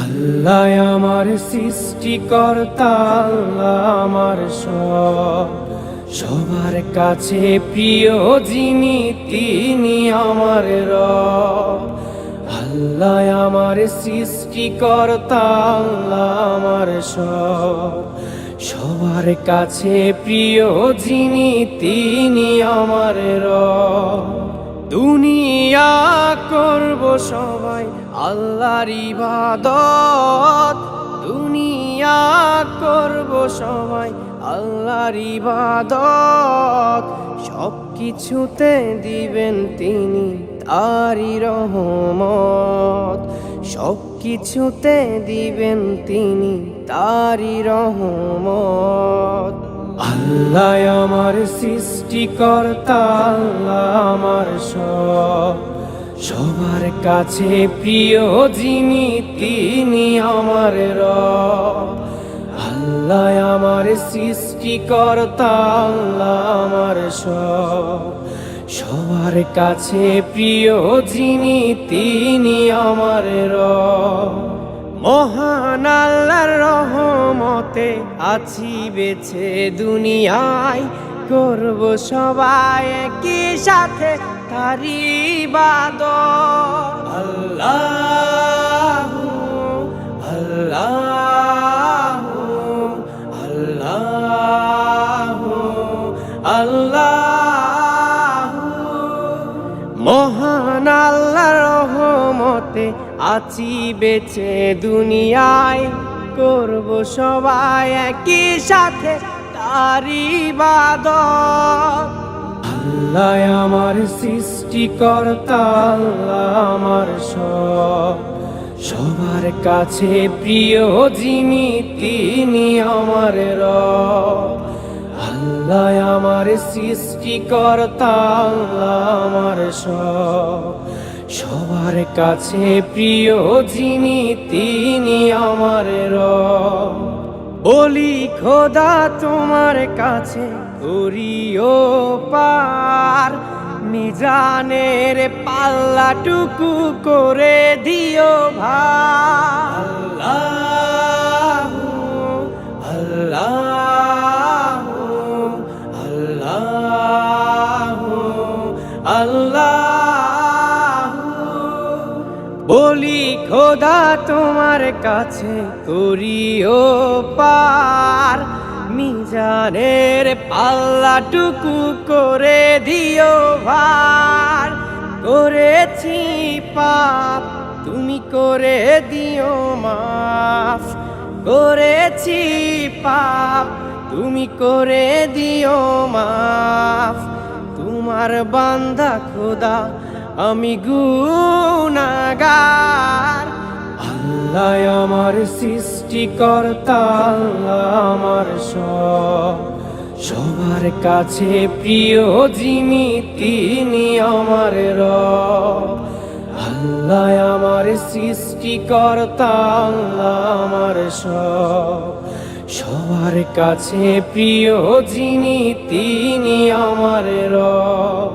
আল্লাহ আমার সৃষ্টিকর্তা, আল্লাহ আমার সবার কাছে প্রিয় যিনি তিনি আমার রব। আল্লাহ আমার সৃষ্টিকর্তা, আল্লাহ আমার সবার কাছে প্রিয় যিনি তিনি আমার রব। দুনিয়া করব সবাই আল্লাহর ইবাদত, দুনিয়া করব সবাই আল্লাহর ইবাদত। সব কিছুতে দিবেন তিনি তারই রহমত, সব কিছুতে দিবেন তিনি তারই রহমত। আল্লাহ আমার সৃষ্টিকর্তা, আল্লাহ আমার সবার কাছে প্রিয় যিনি তিনি আমার রব। আল্লাহ আমার সৃষ্টিকর্তা, আল্লাহ আমার সবার কাছে প্রিয় যিনি তিনি আমার রব। মহান আল্লাহর রহমতে আছি বেঁচে দুনিয়ায়, করব সবাই একই সাথে তারই ইবাদত। আল্লাহু আল্লাহু আল্লাহু আল্লাহু। মহান আল্লাহর রহমতে আছি বেঁচে দুনিয়ায়, করব সবাই একই সাথে তারই ইবাদত। আল্লাহ আমার সৃষ্টিকর্তা, আল্লাহ আমার সবার কাছে প্রিয় যিনি তিনি আমার রব। আল্লাহ আমার সৃষ্টিকর্তা, আল্লাহ আমার সবার কাছে প্রিয় যিনি তিনি আমার রব। বলি খোদা তোমার কাছে করিও পার, মিজানের পাল্লাটুকু করে দিও ভার। আল্লাহু আল্লাহু আল্লাহু আল্লাহু। বলি খোদা তোমার কাছে করিও পার, মিজানের পাল্লাটুকু করে দিও ভার। করেছি পাপ তুমি করে দিও মাফ, করেছি পাপ তুমি করে দিও মাফ। তোমার বান্দা খোদা আমি গুনাহগার। আল্লাহ আমার সৃষ্টিকর্তা, আল্লাহ আমার সবার কাছে প্রিয় যিনি তিনি আমার রব। আল্লাহ আমার সৃষ্টিকর্তা, আল্লাহ আমার সবার কাছে প্রিয় যিনি তিনি আমার রব।